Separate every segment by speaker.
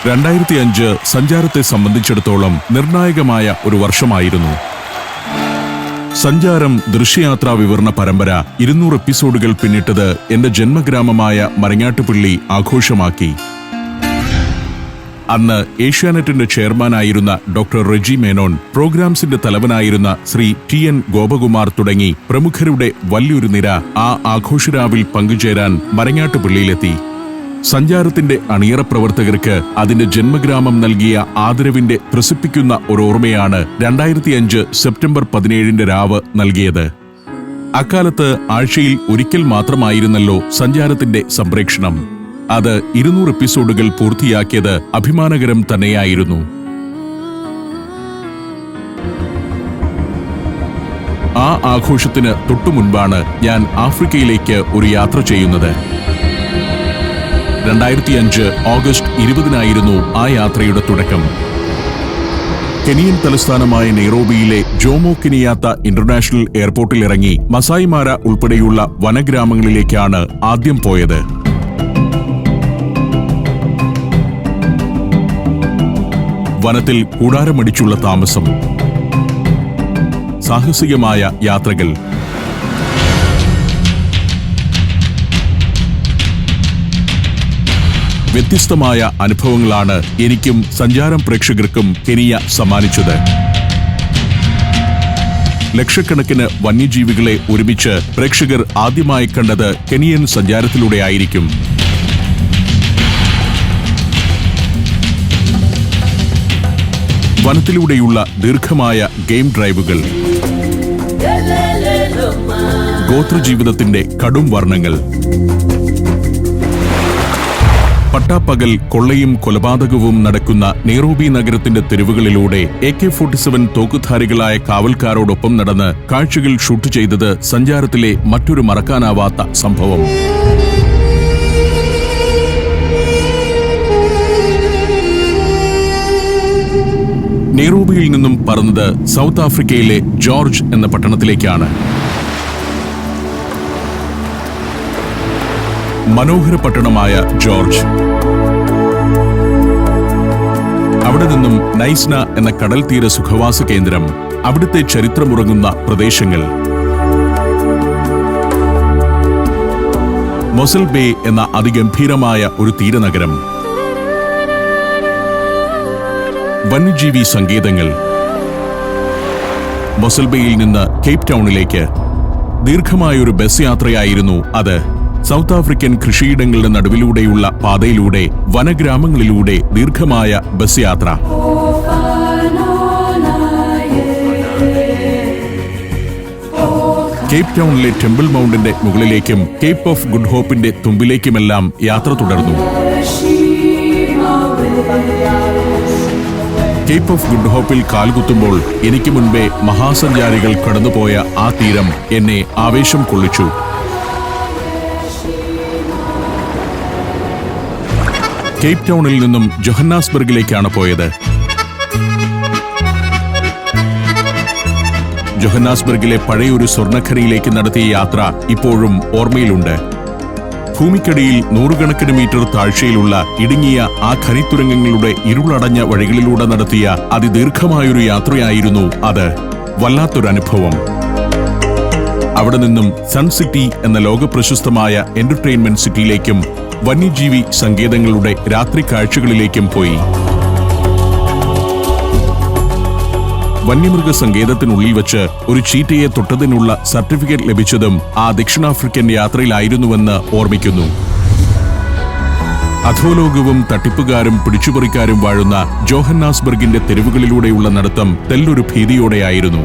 Speaker 1: 2005 സഞ്ചാരത്തെ സംബന്ധിച്ചിടത്തോളം നിർണായകമായ ഒരു വർഷമായിരുന്നു. സഞ്ചാരം ദൃശ്യയാത്രാ വിവരണ പരമ്പര 200 എപ്പിസോഡുകൾ പിന്നിട്ടത് എന്റെ ജന്മഗ്രാമമായ മരങ്ങാട്ടുപള്ളി ആഘോഷമാക്കി. അന്ന് ഏഷ്യാനെറ്റിന്റെ ചെയർമാനായിരുന്ന ഡോക്ടർ റെജി മേനോൻ, പ്രോഗ്രാംസിന്റെ തലവനായിരുന്ന ശ്രീ TN ഗോപകുമാർ തുടങ്ങി പ്രമുഖരുടെ വലിയൊരു നിര ആ ആഘോഷരാവിൽ പങ്കുചേരാൻ മരങ്ങാട്ടുപള്ളിയിലെത്തി. സഞ്ചാരത്തിന്റെ അണിയറ പ്രവർത്തകർക്ക് അതിന്റെ ജന്മഗ്രാമം നൽകിയ ആദരവിന്റെ ത്രസിപ്പിക്കുന്ന ഒരു ഓർമ്മയാണ് 2005 സെപ്റ്റംബർ 17 രാവ് നൽകിയത്. അക്കാലത്ത് ആഴ്ചയിൽ ഒരിക്കൽ മാത്രമായിരുന്നല്ലോ സഞ്ചാരത്തിന്റെ സംപ്രേക്ഷണം. അത് 200 എപ്പിസോഡുകൾ പൂർത്തിയാക്കിയത് അഭിമാനകരം തന്നെയായിരുന്നു. ആ ആഘോഷത്തിന് തൊട്ടുമുൻപാണ് ഞാൻ ആഫ്രിക്കയിലേക്ക് ഒരു യാത്ര ചെയ്യുന്നത്. 2005 ഓഗസ്റ്റ് 20 ആ യാത്രയുടെ തുടക്കം. കെനിയൻ തലസ്ഥാനമായ നെയ്റോബിയിലെ ജോമോ കെനിയാത്ത ഇന്റർനാഷണൽ എയർപോർട്ടിൽ ഇറങ്ങി മസായിമാര ഉൾപ്പെടെയുള്ള വനഗ്രാമങ്ങളിലേക്കാണ് ആദ്യം പോയത്. വനത്തിൽ കൂടാരമടിച്ചുള്ള താമസം, സാഹസികമായ യാത്രകൾ, വ്യത്യസ്തമായ അനുഭവങ്ങളാണ് എനിക്കും സഞ്ചാരം പ്രേക്ഷകർക്കും കെനിയ സമ്മാനിച്ചത്. ലക്ഷക്കണക്കിന് വന്യജീവികളെ ഒരുമിച്ച് പ്രേക്ഷകർ ആദ്യമായി കണ്ടത് കെനിയൻ സഞ്ചാരത്തിലൂടെയായിരിക്കും. വനത്തിലൂടെയുള്ള ദീർഘമായ ഗെയിം ഡ്രൈവുകൾ, ഗോത്രജീവിതത്തിന്റെ കടും വർണ്ണങ്ങൾ, പട്ടാപ്പകൽ കൊള്ളയും കൊലപാതകവും നടക്കുന്ന നെയ്റോബി നഗരത്തിന്റെ തെരുവുകളിലൂടെ AK-47 തോക്കുധാരികളായ കാവൽക്കാരോടൊപ്പം നടന്ന് കാഴ്ചകൾ ഷൂട്ട് ചെയ്തത് സഞ്ചാരത്തിലെ മറ്റൊരു മറക്കാനാവാത്ത സംഭവം. നെയ്റോബിയിൽ നിന്നും പറന്നത് സൗത്ത് ആഫ്രിക്കയിലെ ജോർജ് എന്ന പട്ടണത്തിലേക്കാണ്. മനോഹര പട്ടണമായ ജോർജ്. അവിടെ നിന്നും നൈസ്ന എന്ന കടൽ തീര സുഖവാസ കേന്ദ്രം, അവിടുത്തെ ചരിത്രമുറങ്ങുന്ന പ്രദേശങ്ങൾ, മൊസൽ ബേ എന്ന അതിഗംഭീരമായ ഒരു തീരനഗരം, വന്യജീവി സങ്കേതങ്ങൾ. മൊസൽ ബേയിൽ നിന്ന് കേപ്പ് ടൗണിലേക്ക് ദീർഘമായൊരു ബസ് യാത്രയായിരുന്നു അത്. സൗത്ത് ആഫ്രിക്കൻ കൃഷിയിടങ്ങളുടെ നടുവിലൂടെയുള്ള പാതയിലൂടെ വനഗ്രാമങ്ങളിലൂടെ ദീർഘമായ ബസ് യാത്ര. കേപ്പ് ടൗണിലെ ടെമ്പിൾ മൗണ്ടിന്റെ മുകളിലേക്കും കേപ്പ് ഓഫ് ഗുഡ് ഹോപ്പിന്റെ തുമ്പിലേക്കുമെല്ലാം യാത്ര തുടർന്നു. കേപ്പ് ഓഫ് ഗുഡ് ഹോപ്പിൽ കാൽകുത്തുമ്പോൾ എനിക്ക് മുൻപേ മഹാസഞ്ചാരികൾ കടന്നുപോയ ആ തീരം എന്നെ ആവേശം കൊള്ളിച്ചു. കേപ്പ് ടൗണിൽ നിന്നും ജോഹന്നാസ്ബർഗിലേക്കാണ് പോയത്. ജോഹന്നാസ്ബർഗിലെ പഴയൊരു സ്വർണ്ണഖനിയിലേക്ക് നടത്തിയ യാത്ര ഇപ്പോഴും ഓർമ്മയിലുണ്ട്. ഭൂമിക്കടിയിൽ 100 കണക്കിന് മീറ്റർ താഴ്ചയിലുള്ള ഇടുങ്ങിയ ആ ഖനിത്തുരങ്കങ്ങളുടെ ഇരുളടഞ്ഞ വഴികളിലൂടെ നടത്തിയ അതിദീർഘമായൊരു യാത്രയായിരുന്നു അത്. വല്ലാത്തൊരനുഭവം. അവിടെ നിന്നും സൺ സിറ്റി എന്ന ലോകപ്രശസ്തമായ എന്റർടൈൻമെന്റ് സിറ്റിയിലേക്കും വന്യജീവി സങ്കേതങ്ങളുടെ രാത്രി കാഴ്ചകളിലേക്കും പോയി. വന്യമൃഗ സങ്കേതത്തിനുള്ളിൽ വച്ച് ഒരു ചീറ്റയെ തൊട്ടതിനുള്ള സർട്ടിഫിക്കറ്റ് ലഭിച്ചതും ആ ദക്ഷിണാഫ്രിക്കൻ യാത്രയിലായിരുന്നുവെന്ന് ഓർമ്മിക്കുന്നു. അധോലോകവും തട്ടിപ്പുകാരും പിടിച്ചുപറിക്കാരും വാഴുന്ന ജോഹന്നാസ്ബർഗിന്റെ തെരുവുകളിലൂടെയുള്ള നടത്തം തെല്ലൊരു ഭീതിയോടെയായിരുന്നു.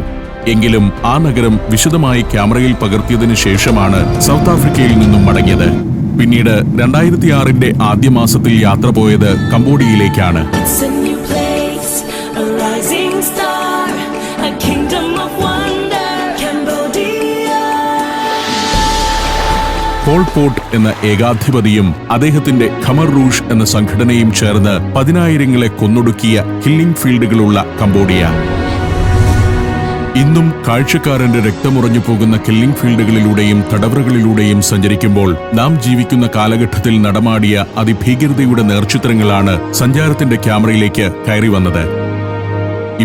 Speaker 1: എങ്കിലും ആ നഗരം വിശദമായി ക്യാമറയിൽ പകർത്തിയതിനു ശേഷമാണ് സൗത്ത് ആഫ്രിക്കയിൽ നിന്നും മടങ്ങിയത്. പിന്നീട് 2006 ആദ്യ മാസത്തിൽ യാത്ര പോയത് കംബോഡിയയിലേക്കാണ്. പോൾ പോട്ട് എന്ന ഏകാധിപതിയും അദ്ദേഹത്തിന്റെ ഖമർ റൂഷ് എന്ന സംഘടനയും ചേർന്ന് 10,000 കൊന്നൊടുക്കിയ കില്ലിംഗ് ഫീൽഡുകളുള്ള കംബോഡിയ. ഇന്നും കാഴ്ചക്കാരന്റെ രക്തമുറഞ്ഞു പോകുന്ന കില്ലിംഗ് ഫീൽഡുകളിലൂടെയും തടവറകളിലൂടെയും സഞ്ചരിക്കുമ്പോൾ നാം ജീവിക്കുന്ന കാലഘട്ടത്തിൽ നടമാടിയ അതിഭീകരതയുടെ നേർചിത്രങ്ങളാണ് സഞ്ചാരത്തിന്റെ ക്യാമറയിലേക്ക് കയറി വന്നത്.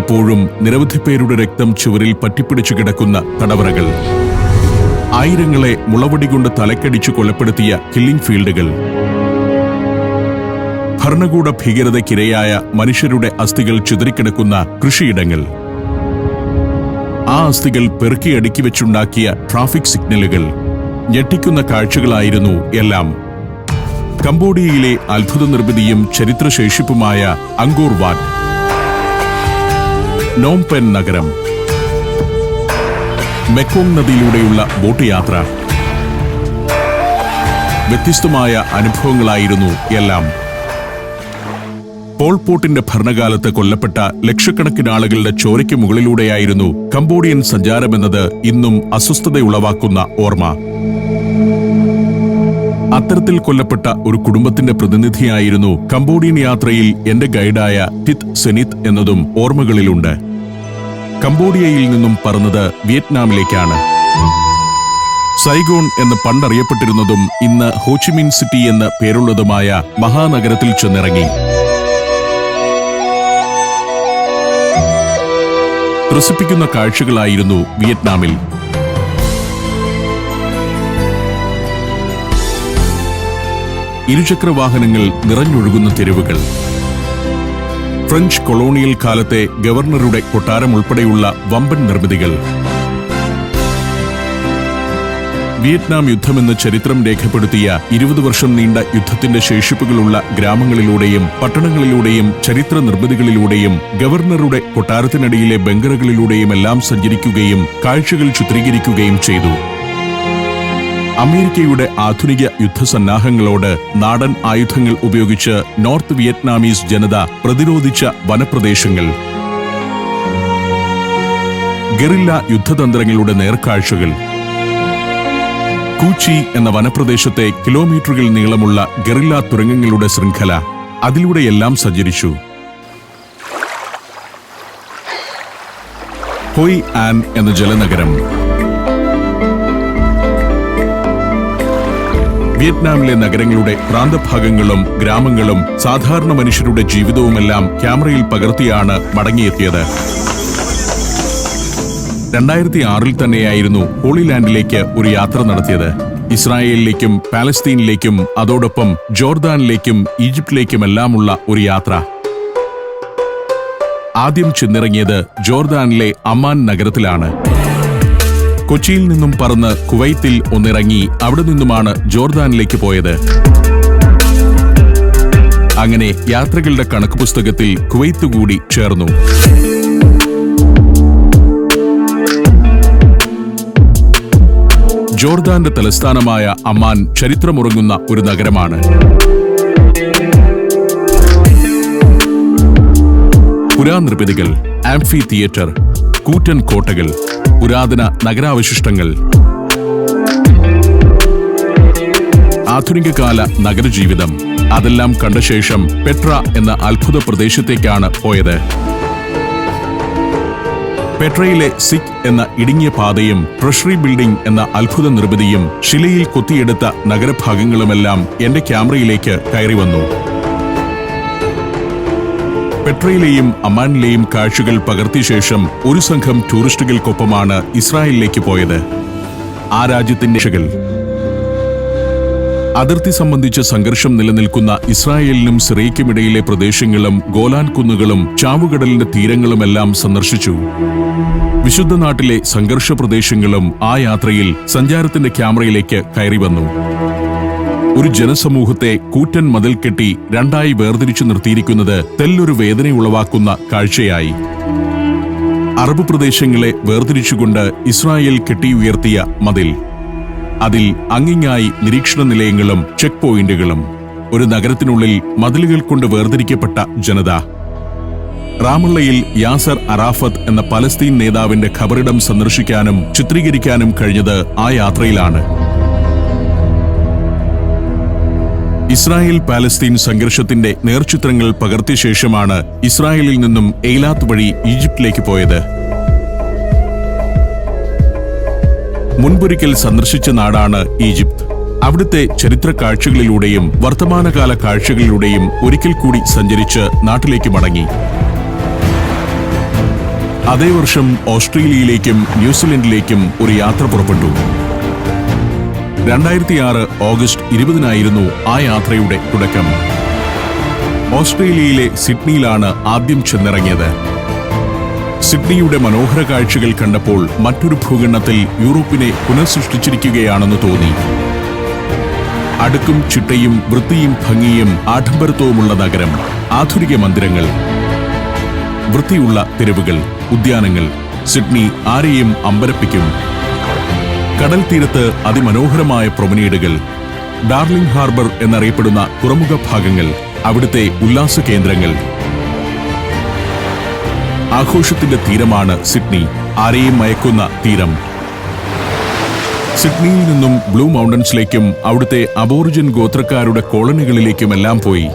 Speaker 1: ഇപ്പോഴും നിരവധി പേരുടെ രക്തം ചുവരിൽ പറ്റിപ്പിടിച്ചു കിടക്കുന്ന തടവറകൾ, ആയിരങ്ങളെ മുളവടികൊണ്ട് തലക്കടിച്ചു കൊലപ്പെടുത്തിയ കില്ലിംഗ് ഫീൽഡുകൾ, ഭരണകൂട ഭീകരതയ്ക്കിരയായ മനുഷ്യരുടെ അസ്ഥികൾ ചിതറിക്കിടക്കുന്ന കൃഷിയിടങ്ങൾ, ആ അസ്ഥികൾ പെറുക്കി അടുക്കി വെച്ചുണ്ടാക്കിയ ട്രാഫിക് സിഗ്നലുകൾ, ഞെട്ടിക്കുന്ന കാഴ്ചകളായിരുന്നു എല്ലാം. കംബോഡിയയിലെ അത്ഭുത നിർമ്മിതിയും ചരിത്രശേഷിപ്പുമായ അങ്കോർ വാട്ട്, നോം പെൻ നഗരം, മെക്കോങ് നദിയിലൂടെയുള്ള ബോട്ട് യാത്ര, വ്യത്യസ്തമായ അനുഭവങ്ങളായിരുന്നു എല്ലാം. പോൾ പോട്ടിന്റെ ഭരണകാലത്ത് കൊല്ലപ്പെട്ട ലക്ഷക്കണക്കിന് ആളുകളുടെ ചോരയ്ക്ക് മുകളിലൂടെയായിരുന്നു കംബോഡിയൻ സഞ്ചാരമെന്നത് ഇന്നും അസ്വസ്ഥതയുളവാക്കുന്ന ഓർമ്മ. അത്തരത്തിൽ കൊല്ലപ്പെട്ട ഒരു കുടുംബത്തിന്റെ പ്രതിനിധിയായിരുന്നു കംബോഡിയൻ യാത്രയിൽ എന്റെ ഗൈഡായ ടിത് സെനിത് എന്നതും ഓർമ്മകളിലുണ്ട്. കംബോഡിയയിൽ നിന്നും പറന്നത് വിയറ്റ്നാമിലേക്കാണ്. സൈഗോൺ എന്ന് പണ്ടറിയപ്പെട്ടിരുന്നതും ഇന്ന് ഹോച്ചിമിൻ സിറ്റി എന്ന് പേരുള്ളതുമായ മഹാനഗരത്തിൽ ചെന്നിറങ്ങി. ത്രസിപ്പിക്കുന്ന കാഴ്ചകളായിരുന്നു വിയറ്റ്നാമിൽ. ഇരുചക്രവാഹനങ്ങൾ നിറഞ്ഞൊഴുകുന്ന തെരുവുകൾ, ഫ്രഞ്ച് കൊളോണിയൽ കാലത്തെ ഗവർണറുടെ കൊട്ടാരം ഉൾപ്പെടെയുള്ള വമ്പൻ നിർമ്മിതികൾ, വിയറ്റ്നാം യുദ്ധമെന്ന് ചരിത്രം രേഖപ്പെടുത്തിയ 20 വർഷം നീണ്ട യുദ്ധത്തിന്റെ ശേഷിപ്പുകളുള്ള ഗ്രാമങ്ങളിലൂടെയും പട്ടണങ്ങളിലൂടെയും ചരിത്ര നിർമ്മിതികളിലൂടെയും ഗവർണറുടെ കൊട്ടാരത്തിനടിയിലെ ബങ്കറുകളിലൂടെയുമെല്ലാം സഞ്ചരിക്കുകയും കാഴ്ചകൾ ചിത്രീകരിക്കുകയും ചെയ്തു. അമേരിക്കയുടെ ആധുനിക യുദ്ധസന്നാഹങ്ങളോട് നാടൻ ആയുധങ്ങൾ ഉപയോഗിച്ച് നോർത്ത് വിയറ്റ്നാമീസ് ജനത പ്രതിരോധിച്ച വനപ്രദേശങ്ങൾ, ഗറില്ല യുദ്ധതന്ത്രങ്ങളുടെ നേർക്കാഴ്ചകൾ, കൂച്ചി എന്ന വനപ്രദേശത്തെ കിലോമീറ്ററുകൾ നീളമുള്ള ഗറില്ല തുരങ്കങ്ങളുടെ ശൃംഖല, അതിലൂടെയെല്ലാം സഞ്ചരിച്ചു. ഹോയ് ആൻ എന്ന ജലനഗരം, വിയറ്റ്നാമിലെ നഗരങ്ങളുടെ പ്രാന്തഭാഗങ്ങളും ഗ്രാമങ്ങളും സാധാരണ മനുഷ്യരുടെ ജീവിതവുമെല്ലാം ക്യാമറയിൽ പകർത്തിയാണ് മടങ്ങിയെത്തിയത്. 2006 തന്നെയായിരുന്നു ഹോളി ലാൻഡിലേക്ക് ഒരു യാത്ര നടത്തിയത്. ഇസ്രായേലിലേക്കും പാലസ്തീനിലേക്കും അതോടൊപ്പം ജോർദാനിലേക്കും ഈജിപ്തിലേക്കുമെല്ലാമുള്ള ഒരു യാത്ര. ആദ്യം ചെന്നിറങ്ങിയത് ജോർദാനിലെ അമ്മാൻ നഗരത്തിലാണ്. കൊച്ചിയിൽ നിന്നും പറന്ന് കുവൈത്തിൽ ഒന്നിറങ്ങി അവിടെ നിന്നുമാണ് ജോർദാനിലേക്ക് പോയത്. അങ്ങനെ യാത്രകളുടെ കണക്ക് പുസ്തകത്തിൽ കുവൈത്ത് കൂടി ചേർന്നു. ജോർദാന്റെ തലസ്ഥാനമായ അമ്മാൻ ചരിത്രമുറങ്ങുന്ന ഒരു നഗരമാണ്. പുരാനിർമ്മിതികൾ, ആംഫി തിയേറ്റർ, കൂറ്റൻ കോട്ടകൾ, പുരാതന നഗരാവശിഷ്ടങ്ങൾ, ആധുനികകാല നഗരജീവിതം, അതെല്ലാം കണ്ട ശേഷം പെട്ര എന്ന അത്ഭുത പ്രദേശത്തേക്കാണ് പോയത്. പെട്രയിലെ സിക് എന്ന ഇടുങ്ങിയ പാതയും ട്രഷറി ബിൽഡിംഗ് എന്ന അത്ഭുത നിർമ്മിതിയും ശിലയിൽ കൊത്തിയെടുത്ത നഗരഭാഗങ്ങളുമെല്ലാം എന്റെ ക്യാമറയിലേക്ക് കയറി വന്നു. പെട്രയിലെയും അമ്മാനിലെയും കാഴ്ചകൾ പകർത്തിയ ശേഷം ഒരു സംഘം ടൂറിസ്റ്റുകൾക്കൊപ്പമാണ് ഇസ്രായേലിലേക്ക് പോയത്. ആ രാജ്യത്തിന്റെ അതിർത്തി സംബന്ധിച്ച സംഘർഷം നിലനിൽക്കുന്ന ഇസ്രായേലിനും സിറിയയ്ക്കുമിടയിലെ പ്രദേശങ്ങളും ഗോലാൻ കുന്നുകളും ചാവുകടലിന്റെ തീരങ്ങളുമെല്ലാം സന്ദർശിച്ചു. വിശുദ്ധ നാട്ടിലെ സംഘർഷ പ്രദേശങ്ങളും ആ യാത്രയിൽ സഞ്ചാരത്തിന്റെ ക്യാമറയിലേക്ക് കയറി വന്നു. ഒരു ജനസമൂഹത്തെ കൂറ്റൻ മതിൽ കെട്ടി രണ്ടായി വേർതിരിച്ചു നിർത്തിയിരിക്കുന്നത് തെല്ലൊരു വേദനയുളവാക്കുന്ന കാഴ്ചയായി. അറബ് പ്രദേശങ്ങളെ വേർതിരിച്ചുകൊണ്ട് ഇസ്രായേൽ കെട്ടിയുയർത്തിയ മതിൽ, അതിൽ അങ്ങിങ്ങായി നിരീക്ഷണ നിലയങ്ങളും ചെക്ക് പോയിന്റുകളും, ഒരു നഗരത്തിനുള്ളിൽ മതിലുകൾ കൊണ്ട് വേർതിരിക്കപ്പെട്ട ജനത. റാമള്ളയിൽ യാസർ അറാഫത്ത് എന്ന പലസ്തീൻ നേതാവിന്റെ ഖബറിടം സന്ദർശിക്കാനും ചിത്രീകരിക്കാനും കഴിഞ്ഞത് ആ യാത്രയിലാണ്. ഇസ്രായേൽ പാലസ്തീൻ സംഘർഷത്തിന്റെ നേർചിത്രങ്ങൾ പകർത്തിയ ശേഷമാണ് ഇസ്രായേലിൽ നിന്നും എയ്ലാത്ത് വഴി ഈജിപ്തിലേക്ക് പോയത്. മുൻപൊരിക്കൽ സന്ദർശിച്ച നാടാണ് ഈജിപ്ത്. അവിടുത്തെ ചരിത്ര കാഴ്ചകളിലൂടെയും വർത്തമാനകാല കാഴ്ചകളിലൂടെയും ഒരിക്കൽ കൂടി സഞ്ചരിച്ച് നാട്ടിലേക്ക് മടങ്ങി. അതേ വർഷം ഓസ്ട്രേലിയയിലേക്കും ന്യൂസിലൻഡിലേക്കും ഒരു യാത്ര പുറപ്പെട്ടു. 2006 ഓഗസ്റ്റ് 20-നായിരുന്നു ആ യാത്രയുടെ തുടക്കം. ഓസ്ട്രേലിയയിലെ സിഡ്നിയിലാണ് ആദ്യം ചെന്നിറങ്ങിയത്. സിഡ്നിയുടെ മനോഹര കാഴ്ചകൾ കണ്ടപ്പോൾ മറ്റൊരു ഭൂഖണ്ഡത്തിൽ യൂറോപ്പിനെ പുനഃസൃഷ്ടിച്ചിരിക്കുകയാണെന്ന് തോന്നി. അടുക്കും ചിട്ടയും വൃത്തിയും ഭംഗിയും ആഡംബരത്വവുമുള്ള നഗരം, ആധുനിക മന്ദിരങ്ങൾ, വൃത്തിയുള്ള തെരുവുകൾ, ഉദ്യാനങ്ങൾ. സിഡ്നി ആരെയും അമ്പരപ്പിക്കും. കടൽ തീരത്ത് അതിമനോഹരമായ പ്രൊമനേഡുകൾ, ഡാർലിംഗ് ഹാർബർ എന്നറിയപ്പെടുന്ന തുറമുഖ ഭാഗങ്ങൾ, അവിടുത്തെ ഉല്ലാസ കേന്ദ്രങ്ങൾ. ആഘോഷത്തിന്റെ തീരമാണ് സിഡ്നി, ആരെയും മയക്കുന്ന തീരം. സിഡ്നിയിൽ നിന്നും ബ്ലൂ മൗണ്ടൻസിലേക്കും അവിടുത്തെ അബോറിജിൻ ഗോത്രക്കാരുടെ കോളനികളിലേക്കുമെല്ലാം പോയി.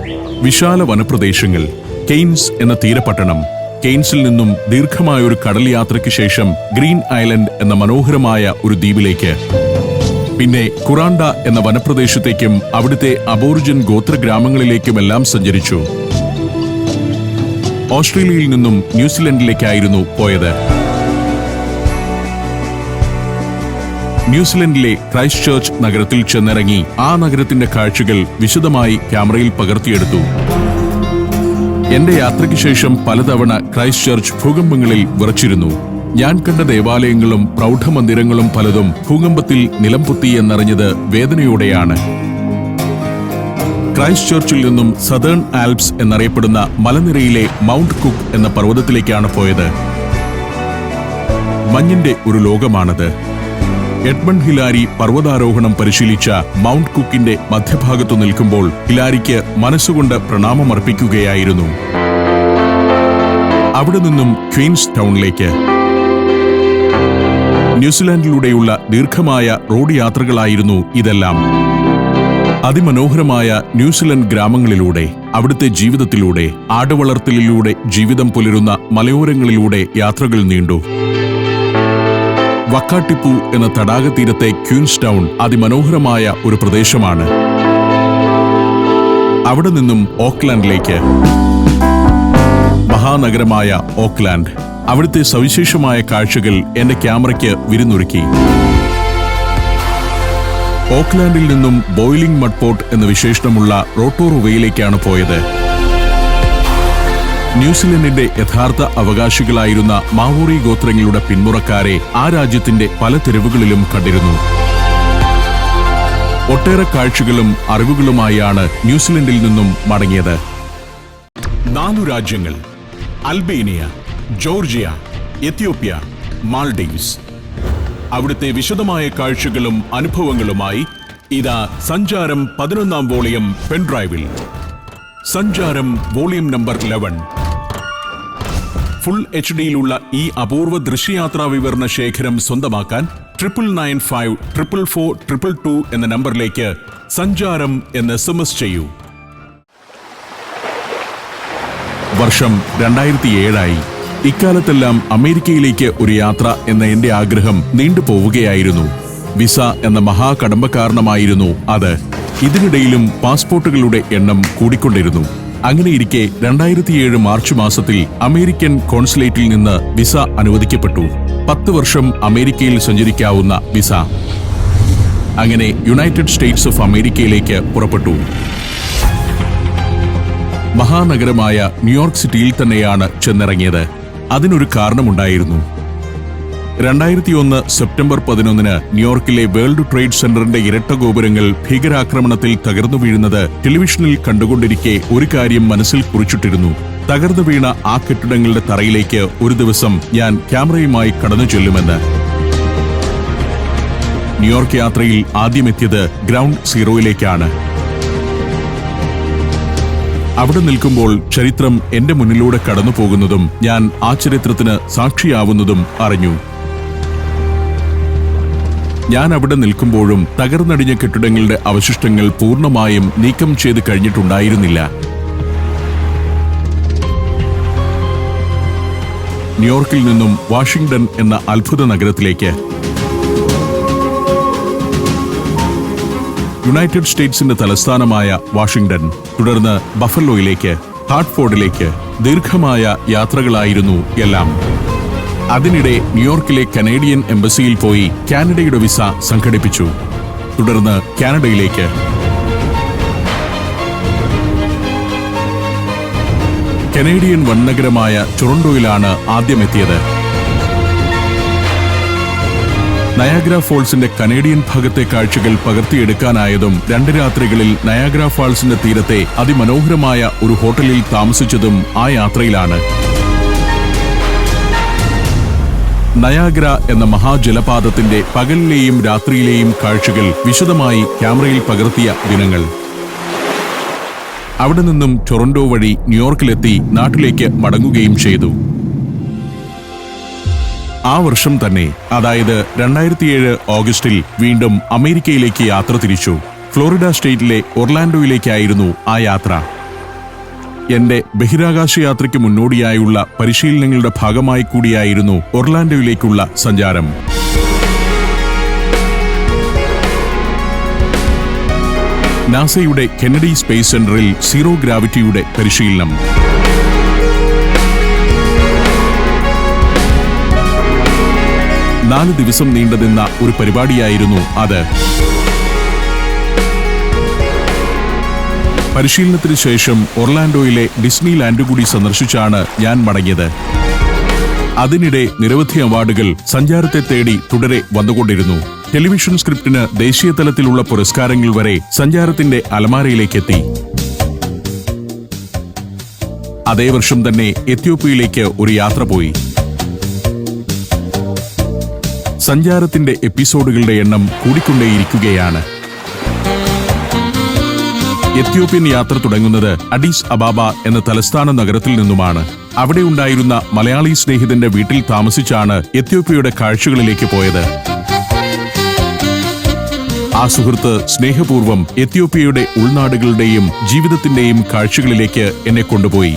Speaker 1: വിശാല വനപ്രദേശങ്ങൾ, കെയ്ൻസ് എന്ന തീരപട്ടണം. കെയ്ൻസിൽ നിന്നും ദീർഘമായൊരു കടൽ യാത്രയ്ക്ക് ശേഷം ഗ്രീൻ ഐലൻഡ് എന്ന മനോഹരമായ ഒരു ദ്വീപിലേക്ക്. പിന്നെ കുറാണ്ട എന്ന വനപ്രദേശത്തേക്കും അവിടുത്തെ അബോറിജിൻ ഗോത്രഗ്രാമങ്ങളിലേക്കുമെല്ലാം സഞ്ചരിച്ചു. ഓസ്ട്രേലിയയിൽ നിന്നും ന്യൂസിലൻഡിലേക്കായിരുന്നു പോയത്. ന്യൂസിലൻഡിലെ ക്രൈസ്റ്റ് ചർച്ച് നഗരത്തിൽ ചെന്നിറങ്ങി ആ നഗരത്തിന്റെ കാഴ്ചകൾ വിശദമായി ക്യാമറയിൽ പകർത്തിയെടുത്തു. എന്റെ യാത്രയ്ക്ക് ശേഷം പലതവണ ക്രൈസ്റ്റ് ചർച്ച് ഭൂകമ്പങ്ങളിൽ വിറച്ചിരുന്നു. ഞാൻ കണ്ട ദേവാലയങ്ങളും പ്രൗഢമന്ദിരങ്ങളും പലതും ഭൂകമ്പത്തിൽ നിലംപൊത്തി എന്നറിഞ്ഞത് വേദനയോടെയാണ്. ക്രൈസ്റ്റ് ചർച്ചിൽ നിന്നും സദേൺ ആൽപ്സ് എന്നറിയപ്പെടുന്ന മലനിരയിലെ മൗണ്ട് കുക്ക് എന്ന പർവ്വതത്തിലേക്കാണ് പോയത്. മഞ്ഞിന്റെ ഒരു ലോകമാണത്. എഡ്മണ്ട് ഹിലാരി പർവ്വതാരോഹണം പരിശീലിച്ച മൗണ്ട് കുക്കിന്റെ മധ്യഭാഗത്തു നിൽക്കുമ്പോൾ ഹിലാരിക്ക് മനസ്സുകൊണ്ട് പ്രണാമമർപ്പിക്കുകയായിരുന്നു. അവിടെ നിന്നും ക്വീൻസ് ടൗണിലേക്ക്. ന്യൂസിലാൻഡിലൂടെയുള്ള ദീർഘമായ റോഡ് യാത്രകളായിരുന്നു ഇതെല്ലാം. അതിമനോഹരമായ ന്യൂസിലൻഡ് ഗ്രാമങ്ങളിലൂടെ, അവിടുത്തെ ജീവിതത്തിലൂടെ, ആടുവളർത്തലിലൂടെ ജീവിതം പുലരുന്ന മലയോരങ്ങളിലൂടെ യാത്രകൾ നീണ്ടു. വക്കാട്ടിപ്പു എന്ന തടാകതീരത്തെ ക്വീൻസ് ടൗൺ അതിമനോഹരമായ ഒരു പ്രദേശമാണ്. അവിടെ നിന്നും ഓക്ലാൻഡിലേക്ക്. മഹാനഗരമായ ഓക്ലാൻഡ്, അവിടുത്തെ സവിശേഷമായ കാഴ്ചകൾ എന്റെ ക്യാമറയ്ക്ക് വിരുന്നൊരുക്കി. ഓക്ലാൻഡിൽ നിന്നും ബോയിലിംഗ് മഡ് പോർട്ട് എന്ന വിശേഷണമുള്ള റോട്ടോറുവയിലേക്കാണ് പോയത്. ന്യൂസിലൻഡിന്റെ യഥാർത്ഥ അവകാശികളായിരുന്ന മാവോറി ഗോത്രങ്ങളുടെ പിന്മുറക്കാരെ ആ രാജ്യത്തിന്റെ പല തെരുവുകളിലും കണ്ടിരുന്നു. ഒട്ടേറെ കാഴ്ചകളും അറിവുകളുമായാണ് ന്യൂസിലൻഡിൽ നിന്നും മടങ്ങിയത്. 4 രാജ്യങ്ങൾ: അൽബേനിയ, ജോർജിയ, എത്യോപ്യ, മാൾഡീവ്സ്. അവിടുത്തെ വിശദമായ കാഴ്ചകളും അനുഭവങ്ങളുമായി ഇതാ സഞ്ചാരം 11-ാം വോളിയം പെൻഡ്രൈവിൽ. സഞ്ചാരം വോളിയം നമ്പർ 11. ഫുൾ HD-യിലുള്ള ഈ അപൂർവ ദൃശ്യയാത്രാ വിവരണ ശേഖരം സ്വന്തമാക്കാൻ 99544422 എന്ന നമ്പറിലേക്ക് സഞ്ചാരം എന്ന് SMS ചെയ്യൂ. വർഷം 2007 ഇക്കാലത്തെല്ലാം അമേരിക്കയിലേക്ക് ഒരു യാത്ര എന്ന എന്റെ ആഗ്രഹം നീണ്ടുപോവുകയായിരുന്നു. വിസ എന്ന മഹാകടമ്പക്കാരണമായിരുന്നു അത്. ഇതിനിടയിലും പാസ്പോർട്ടുകളുടെ എണ്ണം കൂടിക്കൊണ്ടിരുന്നു. അങ്ങനെയിരിക്കെ 2007 മാർച്ച് മാസത്തിൽ അമേരിക്കൻ കോൺസുലേറ്റിൽ നിന്ന് വിസ അനുവദിക്കപ്പെട്ടു. 10 വർഷം അമേരിക്കയിൽ സഞ്ചരിക്കാവുന്ന വിസ. അങ്ങനെ യുണൈറ്റഡ് സ്റ്റേറ്റ്സ് ഓഫ് അമേരിക്കയിലേക്ക് പുറപ്പെട്ടു. മഹാനഗരമായ ന്യൂയോർക്ക് സിറ്റിയിൽ തന്നെയാണ് ചെന്നിറങ്ങിയത്. അതിനൊരു കാരണമുണ്ടായിരുന്നു. 2001 സെപ്റ്റംബർ 11 ന്യൂയോർക്കിലെ വേൾഡ് ട്രേഡ് സെന്ററിന്റെ ഇരട്ട ഗോപുരങ്ങൾ ഭീകരാക്രമണത്തിൽ തകർന്നു വീഴുന്നത് ടെലിവിഷനിൽ കണ്ടുകൊണ്ടിരിക്കെ ഒരു കാര്യം മനസ്സിൽ കുറിച്ചിട്ടിരുന്നു. തകർന്നു വീണ ആ കെട്ടിടങ്ങളുടെ തറയിലേക്ക് ഒരു ദിവസം ഞാൻ ക്യാമറയുമായി കടന്നു ചെല്ലുമെന്ന്. ന്യൂയോർക്ക് യാത്രയിൽ ആദ്യമെത്തിയത് ഗ്രൗണ്ട് സീറോയിലേക്കാണ്. അവിടെ നിൽക്കുമ്പോൾ ചരിത്രം എന്റെ മുന്നിലൂടെ കടന്നു പോകുന്നതും ഞാൻ ആ ചരിത്രത്തിന് സാക്ഷിയാവുന്നതും അറിഞ്ഞു. ഞാൻ അവിടെ നിൽക്കുമ്പോഴും തകർന്നടിഞ്ഞ കെട്ടിടങ്ങളുടെ അവശിഷ്ടങ്ങൾ പൂർണ്ണമായും നീക്കം ചെയ്ത് കഴിഞ്ഞിട്ടുണ്ടായിരുന്നില്ല. ന്യൂയോർക്കിൽ നിന്നും വാഷിംഗ്ടൺ എന്ന അത്ഭുത നഗരത്തിലേക്ക്. യുണൈറ്റഡ് സ്റ്റേറ്റ്സിന്റെ തലസ്ഥാനമായ വാഷിംഗ്ടൺ, തുടർന്ന് ബഫലോയിലേക്ക്, ഹാർട്ട്ഫോർഡിലേക്ക് ദീർഘമായ യാത്രകളായിരുന്നു എല്ലാം. അതിനിടെ ന്യൂയോർക്കിലെ കനേഡിയൻ എംബസിയിൽ പോയി കാനഡയുടെ വിസ സംഘടിപ്പിച്ചു. തുടർന്ന് കാനഡയിലേക്ക്. കനേഡിയൻ വൻനഗരമായ ടൊറന്റോയിലാണ് ആദ്യമെത്തിയത്. നയാഗ്ര ഫോൾസിന്റെ കനേഡിയൻ ഭാഗത്തെ കാഴ്ചകൾ പകർത്തിയെടുക്കാനായതും 2 രാത്രികളിൽ നയാഗ്ര ഫാൾസിന്റെ തീരത്തെ അതിമനോഹരമായ ഒരു ഹോട്ടലിൽ താമസിച്ചതും ആ യാത്രയിലാണ്. നയാഗ്ര എന്ന മഹാജലപാതത്തിന്റെ പകലിലെയും രാത്രിയിലെയും കാഴ്ചകൾ വിശദമായി ക്യാമറയിൽ പകർത്തിയ ദിനങ്ങൾ. അവിടെ നിന്നും ടൊറന്റോ വഴി ന്യൂയോർക്കിലെത്തി നാട്ടിലേക്ക് മടങ്ങുകയും ചെയ്തു. ആ വർഷം തന്നെ, അതായത് 2007 ഓഗസ്റ്റിൽ വീണ്ടും അമേരിക്കയിലേക്ക് യാത്ര തിരിച്ചു. ഫ്ലോറിഡ സ്റ്റേറ്റിലെ ഒർലാൻഡോയിലേക്കായിരുന്നു ആ യാത്ര. എന്റെ ബഹിരാകാശ യാത്രയ്ക്ക് മുന്നോടിയായുള്ള പരിശീലനങ്ങളുടെ ഭാഗമായി കൂടിയായിരുന്നു ഒർലാൻഡോയിലേക്കുള്ള സഞ്ചാരം. നാസയുടെ കെന്നഡി സ്പേസ് സെന്ററിൽ സീറോ ഗ്രാവിറ്റിയുടെ പരിശീലനം. നാല് ദിവസം നീണ്ടുനിന്ന ഒരു പരിപാടിയായിരുന്നു അത്. പരിശീലനത്തിന് ശേഷം ഒർലാൻഡോയിലെ ഡിസ്നി ലാൻഡ് കൂടി സന്ദർശിച്ചാണ് ഞാൻ മടങ്ങിയത്. അതിനിടെ നിരവധി അവാർഡുകൾ സഞ്ചാരത്തെ തേടി തുടരെ വന്നുകൊണ്ടിരുന്നു. ടെലിവിഷൻ സ്ക്രിപ്റ്റിന് ദേശീയ തലത്തിലുള്ള പുരസ്കാരങ്ങൾ വരെ സഞ്ചാരത്തിന്റെ അലമാരയിലേക്കെത്തി. അതേ വർഷം തന്നെ എത്യോപ്യയിലേക്ക് ഒരു യാത്ര പോയി. സഞ്ചാരത്തിന്റെ എപ്പിസോഡുകളുടെ എണ്ണം കൂടിക്കൊണ്ടേയിരിക്കുകയാണ്. എത്യോപ്യൻ യാത്ര തുടങ്ങുന്നത് അഡീസ് അബാബ എന്ന തലസ്ഥാന നഗരത്തിൽ നിന്നുമാണ്. അവിടെ ഉണ്ടായിരുന്ന മലയാളി സ്നേഹിതന്റെ വീട്ടിൽ താമസിച്ചാണ് എത്യോപ്യയുടെ കാഴ്ചകളിലേക്ക് പോയത്. ആ സുഹൃത്ത് സ്നേഹപൂർവ്വം എത്യോപ്യയുടെ ഉൾനാടുകളുടെയും ജീവിതത്തിന്റെയും കാഴ്ചകളിലേക്ക് എന്നെ കൊണ്ടുപോയി.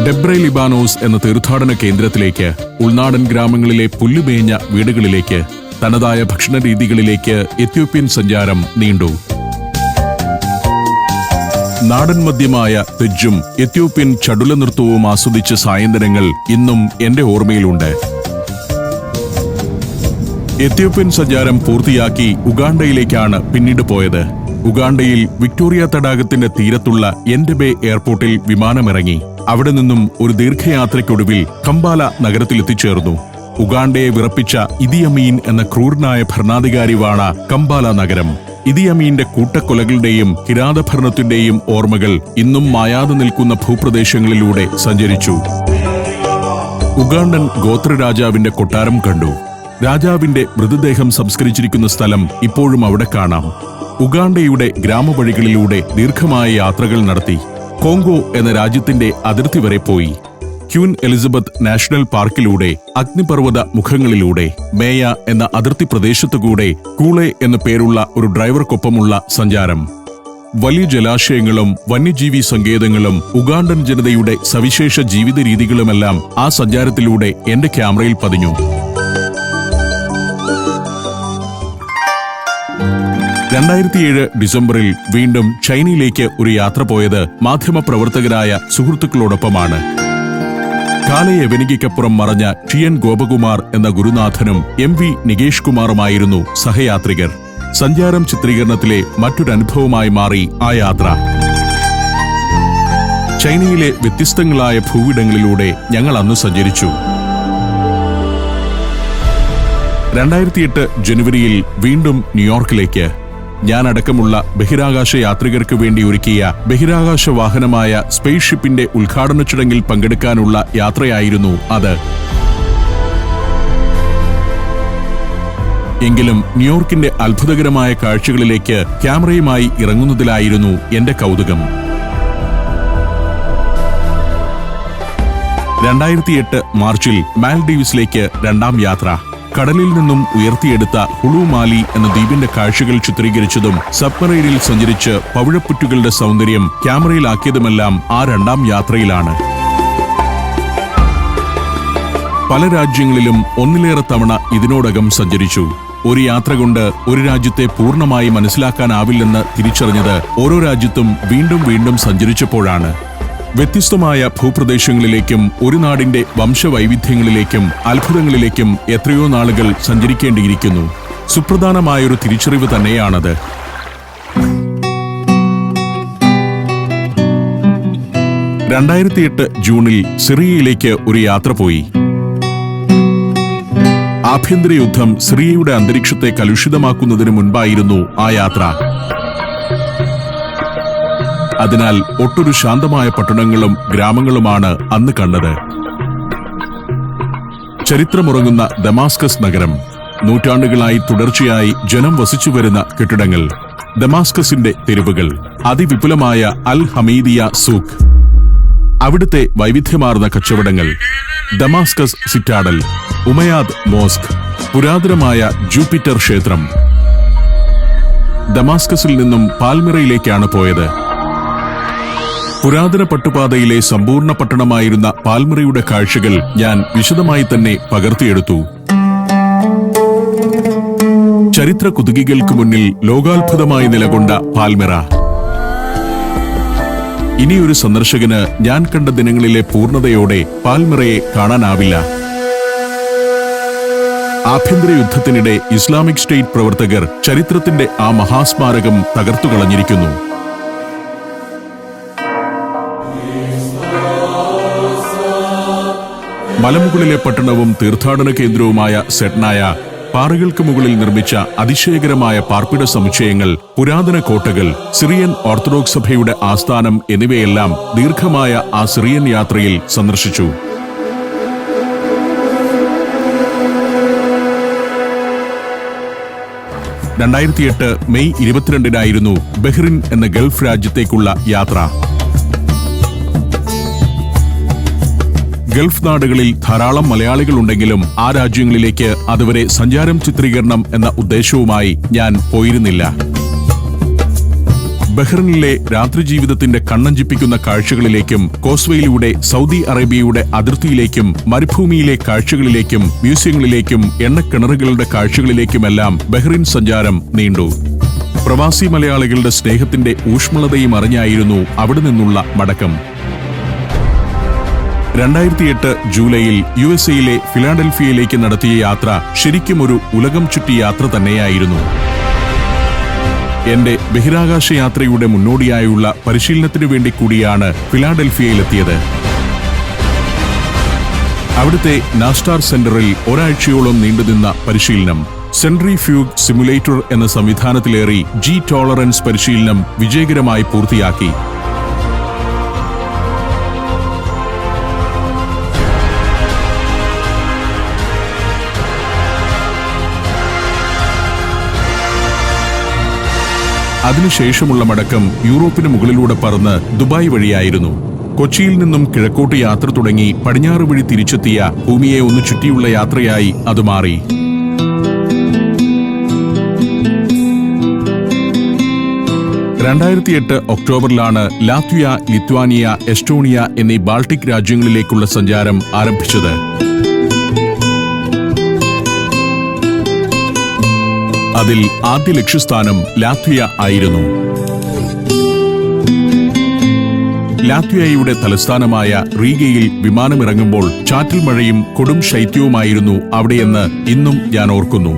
Speaker 1: ഡെബ്രെ ലിബാനോസ് എന്ന തീർത്ഥാടന കേന്ദ്രത്തിലേക്ക്, ഉൾനാടൻ ഗ്രാമങ്ങളിലെ പുല്ലുമേഞ്ഞ വീടുകളിലേക്ക്, തനതായ ഭക്ഷണ രീതികളിലേക്ക് എത്യോപ്യൻ സഞ്ചാരം നീണ്ടു. നാടൻ മദ്യമായ തെജ്ജും എത്യോപ്യൻ ചടുല നൃത്തവും ആസ്വദിച്ച സായന്തനങ്ങൾ ഇന്നും എന്റെ ഓർമ്മയിലുണ്ട്. എത്യോപ്യൻ സഞ്ചാരം പൂർത്തിയാക്കി ഉഗാണ്ടയിലേക്കാണ് പിന്നീട് പോയത്. ഉഗാണ്ടയിൽ വിക്ടോറിയ തടാകത്തിന്റെ തീരത്തുള്ള എൻഡബെ എയർപോർട്ടിൽ വിമാനമിറങ്ങി. അവിടെ നിന്നും ഒരു ദീർഘയാത്രയ്ക്കൊടുവിൽ കമ്പാല നഗരത്തിലെത്തിച്ചേർന്നു. ഉഗാണ്ടയെ വിറപ്പിച്ച ഇദി അമീൻ എന്ന ക്രൂരനായ ഭരണാധികാരി വാണ കമ്പാല നഗരം. ഇദി അമീന്റെ കൂട്ടക്കൊലകളുടെയും കിരാതഭരണത്തിന്റെയും ഓർമ്മകൾ ഇന്നും മായാതെ നിൽക്കുന്ന ഭൂപ്രദേശങ്ങളിലൂടെ സഞ്ചരിച്ചു. ഉഗാണ്ടൻ ഗോത്രരാജാവിന്റെ കൊട്ടാരം കണ്ടു. രാജാവിന്റെ മൃതദേഹം സംസ്കരിച്ചിരിക്കുന്ന സ്ഥലം ഇപ്പോഴും അവിടെ കാണാം. ഉഗാണ്ടയുടെ ഗ്രാമവഴികളിലൂടെ ദീർഘമായ യാത്രകൾ നടത്തി. കോങ്കോ എന്ന രാജ്യത്തിന്റെ അതിർത്തി വരെ പോയി. ക്യൂൻ എലിസബത്ത് നാഷണൽ പാർക്കിലൂടെ, അഗ്നിപർവ്വത മുഖങ്ങളിലൂടെ, മേയ എന്ന അതിർത്തി പ്രദേശത്തുകൂടെ കൂളെ എന്ന പേരുള്ള ഒരു ഡ്രൈവർക്കൊപ്പമുള്ള സഞ്ചാരം. വലിയ ജലാശയങ്ങളും വന്യജീവി സങ്കേതങ്ങളും ഉഗാണ്ടൻ ജനതയുടെ സവിശേഷ ജീവിത രീതികളുമെല്ലാം ആ സഞ്ചാരത്തിലൂടെ എന്റെ ക്യാമറയിൽ പതിഞ്ഞു. 2007 ഡിസംബറിൽ വീണ്ടും ചൈനയിലേക്ക് ഒരു യാത്ര പോയത് മാധ്യമപ്രവർത്തകരായ സുഹൃത്തുക്കളോടൊപ്പമാണ്. കാലയവനികയ്ക്കപ്പുറം മറഞ്ഞ ടിയൻ ഗോപകുമാർ എന്ന ഗുരുനാഥനും MV നികേഷ് കുമാറുമായിരുന്നു സഹയാത്രികർ. സഞ്ചാരം ചിത്രീകരണത്തിലെ മറ്റൊരനുഭവമായി മാറി ആ യാത്ര. ചൈനയിലെ വ്യത്യസ്തങ്ങളായ ഭൂവിടങ്ങളിലൂടെ ഞങ്ങൾ അന്ന് സഞ്ചരിച്ചു. 2008 ജനുവരിയിൽ വീണ്ടും ന്യൂയോർക്കിലേക്ക്. ഞാനടക്കമുള്ള ബഹിരാകാശ യാത്രികർക്ക് വേണ്ടി ഒരുക്കിയ ബഹിരാകാശ വാഹനമായ സ്പേസ് ഷിപ്പിന്റെ ഉദ്ഘാടന ചടങ്ങിൽ പങ്കെടുക്കാനുള്ള യാത്രയായിരുന്നു അത്. എങ്കിലും ന്യൂയോർക്കിന്റെ അത്ഭുതകരമായ കാഴ്ചകളിലേക്ക് ക്യാമറയുമായി ഇറങ്ങുന്നതിലായിരുന്നു എന്റെ കൗതുകം. 2008 മാർച്ചിൽ മാൽഡീവ്സിലേക്ക് രണ്ടാം യാത്ര. കടലിൽ നിന്നും ഉയർത്തിയെടുത്ത ഹുളു മാലി എന്ന ദ്വീപിന്റെ കാഴ്ചകൾ ചിത്രീകരിച്ചതും സബ്മറൈനിൽ സഞ്ചരിച്ച് പവിഴപ്പുറ്റുകളുടെ സൗന്ദര്യം ക്യാമറയിലാക്കിയതുമെല്ലാം ആ രണ്ടാം യാത്രയിലാണ്. പല രാജ്യങ്ങളിലും ഒന്നിലേറെ തവണ ഇതിനോടകം സഞ്ചരിച്ചു. ഒരു യാത്ര കൊണ്ട് ഒരു രാജ്യത്തെ പൂർണ്ണമായി മനസ്സിലാക്കാനാവില്ലെന്ന് തിരിച്ചറിഞ്ഞത് ഓരോ രാജ്യത്തും വീണ്ടും വീണ്ടും സഞ്ചരിച്ചപ്പോഴാണ്. വ്യത്യസ്തമായ ഭൂപ്രദേശങ്ങളിലേക്കും ഒരു നാടിന്റെ വംശവൈവിധ്യങ്ങളിലേക്കും അത്ഭുതങ്ങളിലേക്കും എത്രയോ നാളുകൾ സഞ്ചരിക്കേണ്ടിയിരിക്കുന്നു. സുപ്രധാനമായൊരു തിരിച്ചറിവ് തന്നെയാണത്. ജൂണിൽ സിറിയയിലേക്ക് ഒരു യാത്ര പോയി. ആഭ്യന്തര യുദ്ധം സിറിയയുടെ അന്തരീക്ഷത്തെ കലുഷിതമാക്കുന്നതിന് മുൻപായിരുന്നു ആ യാത്ര. അതിനാൽ ഒട്ടൊരു ശാന്തമായ പട്ടണങ്ങളും ഗ്രാമങ്ങളുമാണ് അന്ന് കണ്ടത്. ചരിത്രമുറങ്ങുന്ന ദമാസ്കസ് നഗരം, നൂറ്റാണ്ടുകളായി തുടർച്ചയായി ജനം വസിച്ചുവരുന്ന കെട്ടിടങ്ങൾ, ദമാസ്കസിന്റെ തെരുവുകൾ, അതിവിപുലമായ അൽ ഹമീദിയ സൂഖ്, അവിടുത്തെ വൈവിധ്യമാർന്ന കച്ചവടങ്ങൾ, ദമാസ്കസ് സിറ്റാഡൽ, ഉമയാദ് മോസ്ക്, പുരാതനമായ ജൂപ്പിറ്റർ ക്ഷേത്രം. ദമാസ്കസിൽ നിന്നും പാൽമിറയിലേക്കാണ് പോയത്. പുരാതന പട്ടുപാതയിലെ സമ്പൂർണ്ണ പട്ടണമായിരുന്ന പാൽമിറയുടെ കാഴ്ചകൾ ഞാൻ വിശദമായി തന്നെ പകർത്തിയെടുത്തു. ചരിത്ര കുതുകികൾക്ക് മുന്നിൽ ലോകാത്ഭുതമായി നിലകൊണ്ട പാൽമിറ. ഇനിയൊരു സന്ദർശകന് ഞാൻ കണ്ട ദിനങ്ങളിലെ പൂർണ്ണതയോടെ പാൽമിറയെ കാണാനാവില്ല. ആഭ്യന്തര യുദ്ധത്തിനിടെ ഇസ്ലാമിക് സ്റ്റേറ്റ് പ്രവർത്തകർ ചരിത്രത്തിന്റെ ആ മഹാസ്മാരകം തകർത്തുകളഞ്ഞിരിക്കുന്നു. മലമുകളിലെ പട്ടണവും തീർത്ഥാടന കേന്ദ്രവുമായ സെഡ്നായ, പാറകൾക്ക് മുകളിൽ നിർമ്മിച്ച അതിശയകരമായ പാർപ്പിട സമുച്ചയങ്ങൾ, പുരാതന കോട്ടകൾ, സിറിയൻ ഓർത്തഡോക്സ് സഭയുടെ ആസ്ഥാനം എന്നിവയെല്ലാം ദീർഘമായ ആ സിറിയൻ യാത്രയിൽ സന്ദർശിച്ചു. 2008 മെയ് 22 ബഹ്റിൻ എന്ന ഗൾഫ് രാജ്യത്തേക്കുള്ള യാത്ര. ഗൾഫ് നാടുകളിൽ ധാരാളം മലയാളികളുണ്ടെങ്കിലും ആ രാജ്യങ്ങളിലേക്ക് അതുവരെ സഞ്ചാരം ചിത്രീകരണം എന്ന ഉദ്ദേശവുമായി ഞാൻ പോയിരുന്നില്ല. ബഹ്റിനിലെ രാത്രി ജീവിതത്തിന്റെ കണ്ണഞ്ചിപ്പിക്കുന്ന കാഴ്ചകളിലേക്കും, കോസ്വേയിലൂടെ സൗദി അറേബ്യയുടെ അതിർത്തിയിലേക്കും, മരുഭൂമിയിലെ കാഴ്ചകളിലേക്കും, മ്യൂസിയങ്ങളിലേക്കും, എണ്ണക്കിണറുകളുടെ കാഴ്ചകളിലേക്കുമെല്ലാം ബഹ്റിൻ സഞ്ചാരം നീണ്ടു. പ്രവാസി മലയാളികളുടെ സ്നേഹത്തിന്റെ ഊഷ്മളതയും അറിഞ്ഞായിരുന്നു അവിടെ നിന്നുള്ള മടക്കം. 2008 ജൂലൈയിൽ USA ഫിലാഡൽഫിയയിലേക്ക് നടത്തിയ യാത്ര ശരിക്കും ഒരു ഉലകം ചുറ്റി യാത്ര തന്നെയായിരുന്നു. എന്റെ ബഹിരാകാശ യാത്രയുടെ മുന്നോടിയായുള്ള പരിശീലനത്തിനു വേണ്ടി കൂടിയാണ് ഫിലാഡൽഫിയയിലെത്തിയത്. അവിടുത്തെ നാസ്റ്റാർ സെന്ററിൽ ഒരാഴ്ചയോളം നീണ്ടുനിന്ന പരിശീലനം, സെൻട്രിഫ്യൂഗ് സിമുലേറ്റർ എന്ന സംവിധാനത്തിലേറി ജി ടോളറൻസ് പരിശീലനം വിജയകരമായി പൂർത്തിയാക്കി. അതിനുശേഷമുള്ള മടക്കം യൂറോപ്പിന് മുകളിലൂടെ പറന്ന് ദുബായ് വഴിയായിരുന്നു. കൊച്ചിയിൽ നിന്നും കിഴക്കോട്ട് യാത്ര തുടങ്ങി പടിഞ്ഞാറ് വഴി തിരിച്ചെത്തിയ ഭൂമിയെ ഒന്ന് ചുറ്റിയുള്ള യാത്രയായി അത് മാറി. ഒക്ടോബറിലാണ് ലാത്വിയ, ലിത്വാനിയ, എസ്റ്റോണിയ എന്നീ ബാൾട്ടിക് രാജ്യങ്ങളിലേക്കുള്ള സഞ്ചാരം ആരംഭിച്ചത്. അതിൽ ആദ്യ ലക്ഷ്യസ്ഥാനം ലാത്വിയ ആയിരുന്നു. ലാത്വിയയുടെ തലസ്ഥാനമായ റീഗയിൽ വിമാനമിറങ്ങുമ്പോൾ ചാറ്റൽ മഴയും കൊടും ശൈത്യവുമായിരുന്നു അവിടെയെന്ന് ഇന്നും ഞാൻ ഓർക്കുന്നു.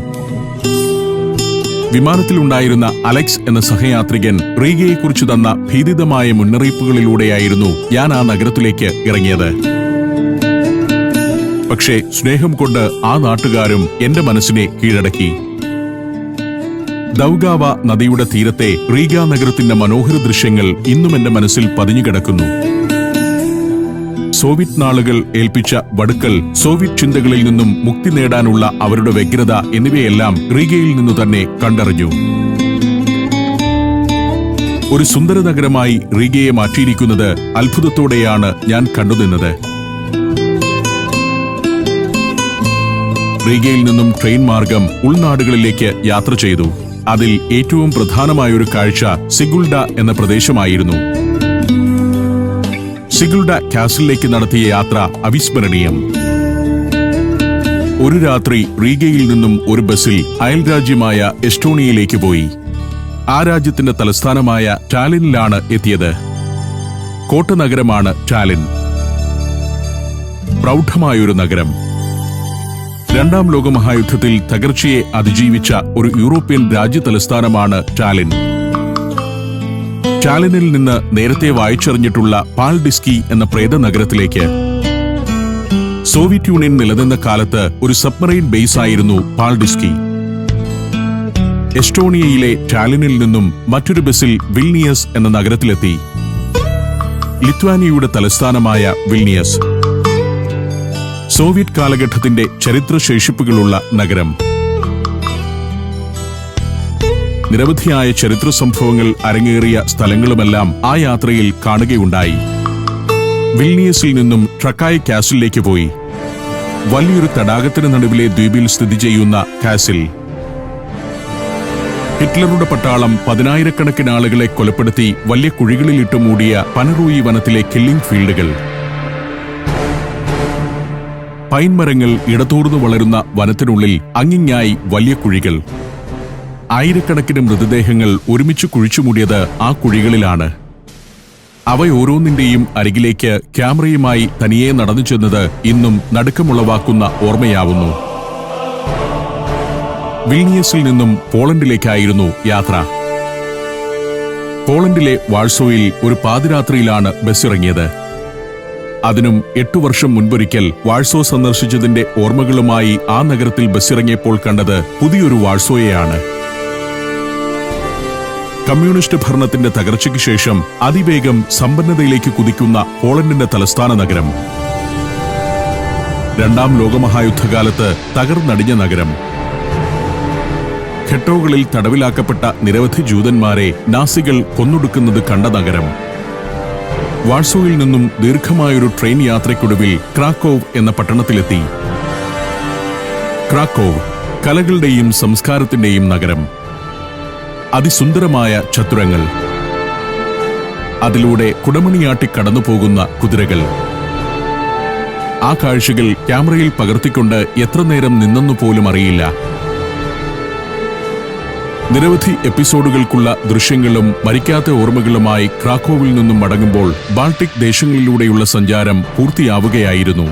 Speaker 1: വിമാനത്തിലുണ്ടായിരുന്ന അലക്സ് എന്ന സഹയാത്രികൻ റീഗയെക്കുറിച്ച് തന്ന ഭീതിതമായ മുന്നറിയിപ്പുകളിലൂടെയായിരുന്നു ഞാൻ ആ നഗരത്തിലേക്ക് ഇറങ്ങിയത്. പക്ഷേ സ്നേഹം കൊണ്ട് ആ നാട്ടുകാരും എന്റെ മനസ്സിനെ കീഴടക്കി. ദൗഗാവ നദിയുടെ തീരത്തെ റീഗ നഗരത്തിന്റെ മനോഹര ദൃശ്യങ്ങൾ ഇന്നും എന്റെ മനസ്സിൽ പതിഞ്ഞുകിടക്കുന്നു. സോവിയറ്റ് നാളുകൾ ഏൽപ്പിച്ച വടുക്കൽ, സോവിയറ്റ് ചിന്തകളിൽ നിന്നും മുക്തി നേടാനുള്ള അവരുടെ വ്യഗ്രത എന്നിവയെല്ലാം റീഗയിൽ നിന്നു തന്നെ കണ്ടറിഞ്ഞു. ഒരു സുന്ദര നഗരമായി റീഗയെ മാറ്റിയിരിക്കുന്നത് അത്ഭുതത്തോടെയാണ് ഞാൻ കണ്ടുനിന്നത്. റീഗയിൽ നിന്നും ട്രെയിൻ മാർഗം ഉൾനാടുകളിലേക്ക് യാത്ര ചെയ്തു. അതിൽ ഏറ്റവും പ്രധാനമായൊരു കാഴ്ച സിഗുൾഡ എന്ന പ്രദേശമായിരുന്നു. സിഗുൾഡ കാസിലേക്ക് നടത്തിയ യാത്ര അവിസ്മരണീയം. ഒരു രാത്രി റീഗയിൽ നിന്നും ഒരു ബസ്സിൽ അയൽരാജ്യമായ എസ്റ്റോണിയയിലേക്ക് പോയി. ആ രാജ്യത്തിന്റെ തലസ്ഥാനമായ ടാലിനിലാണ് എത്തിയത്. കോട്ടനഗരമാണ് ടാലിൻ. പ്രൗഢമായൊരു നഗരം. രണ്ടാം ലോകമഹായുദ്ധത്തിൽ തകർച്ചയെ അതിജീവിച്ച ഒരു യൂറോപ്യൻ രാജ്യതലസ്ഥാനമാണ് ടാലിൻ. ടാലിനിൽ നിന്ന് നേരത്തെ വായിച്ചറിഞ്ഞിട്ടുള്ള പാൽഡിസ്കി എന്ന പ്രേത നഗരത്തിലേക്ക് സോവിയറ്റ് യൂണിയൻ നിലനിന്ന കാലത്ത് ഒരു സബ്മറൈൻ ബേസ് ആയിരുന്നു പാൽഡിസ്കി. എസ്റ്റോണിയയിലെ ടാലിനിൽ നിന്നും മറ്റൊരു ബസ്സിൽ വിൽനിയസ് എന്ന നഗരത്തിലെത്തി. ലിത്വാനിയയുടെ തലസ്ഥാനമായ വിൽനിയസ്. സോവിയറ്റ് കാലഘട്ടത്തിന്റെ ചരിത്രശേഷിപ്പുകളുള്ള നഗരം. നിരവധിയായ ചരിത്ര സംഭവങ്ങൾ അരങ്ങേറിയ സ്ഥലങ്ങളുമെല്ലാം ആ യാത്രയിൽ കാണുകയുണ്ടായി. വിൽനിയസിൽ നിന്നും ട്രക്കായ് കാസിലേക്ക് പോയി. വലിയൊരു തടാകത്തിന് നടുവിലെ ദ്വീപിൽ സ്ഥിതി ചെയ്യുന്ന കാസിൽ. ഹിറ്റ്ലറുടെ പട്ടാളം 10,000-കണക്കിന് ആളുകളെ കൊലപ്പെടുത്തി വലിയ കുഴികളിലിട്ട് മൂടിയ പനറൂയി വനത്തിലെ കില്ലിംഗ് ഫീൽഡുകൾ. പൈൻ മരങ്ങൾ ഇടതൂർന്നു വളരുന്ന വനത്തിനുള്ളിൽ അങ്ങിങ്ങായി വലിയ കുഴികൾ. ആയിരക്കണക്കിന് മൃതദേഹങ്ങൾ ഒരുമിച്ച് കുഴിച്ചുമൂടിയത് ആ കുഴികളിലാണ്. അവയോരോന്നിന്റെയും അരികിലേക്ക് ക്യാമറയുമായി തനിയെ നടന്നു ചെന്നത് ഇന്നും നടുക്കമുളവാക്കുന്ന ഓർമ്മയാവുന്നു. വിൽനിയസിൽ നിന്നും പോളണ്ടിലേക്കായിരുന്നു യാത്ര. പോളണ്ടിലെ വാഴ്സോയിൽ ഒരു പാതിരാത്രിയിലാണ് ബസ് ഇറങ്ങിയത്. അതിനും 8 വർഷം മുൻപൊരിക്കൽ വാഴ്സോ സന്ദർശിച്ചതിന്റെ ഓർമ്മകളുമായി ആ നഗരത്തിൽ ബസ്സിറങ്ങിയപ്പോൾ കണ്ടത് പുതിയൊരു വാഴ്സോയെയാണ്. കമ്മ്യൂണിസ്റ്റ് ഭരണത്തിന്റെ തകർച്ചയ്ക്ക് ശേഷം അതിവേഗം സമ്പന്നതയിലേക്ക് കുതിക്കുന്ന പോളണ്ടിന്റെ തലസ്ഥാന നഗരം. രണ്ടാം ലോകമഹായുദ്ധകാലത്ത് തകർന്നടിഞ്ഞ നഗരം. ഘട്ടോകളിൽ തടവിലാക്കപ്പെട്ട നിരവധി ജൂതന്മാരെ നാസികൾ കൊന്നൊടുക്കുന്നത് കണ്ട നഗരം. വാഴ്സോയിൽ നിന്നും ദീർഘമായൊരു ട്രെയിൻ യാത്രയ്ക്കൊടുവിൽ ക്രാക്കോവ് എന്ന പട്ടണത്തിലെത്തി. ക്രാക്കോവ് കലകളുടെയും സംസ്കാരത്തിന്റെയും നഗരം. അതിസുന്ദരമായ ചത്തുരങ്ങൾ. അതിലൂടെ കുടമണിയാട്ടി കടന്നുപോകുന്ന കുതിരകൾ. ആ കാഴ്ചകൾ ക്യാമറയിൽ പകർത്തിക്കൊണ്ട് എത്ര നേരം നിന്നെന്നു പോലും അറിയില്ല. നിരവധി എപ്പിസോഡുകൾക്കുള്ള ദൃശ്യങ്ങളും മരിക്കാത്ത ഓർമ്മകളുമായി ക്രാക്കോവിൽ നിന്നും മടങ്ങുമ്പോൾ ബാൾട്ടിക് ദേശങ്ങളിലൂടെയുള്ള സഞ്ചാരം പൂർത്തിയാവുകയായിരുന്നു.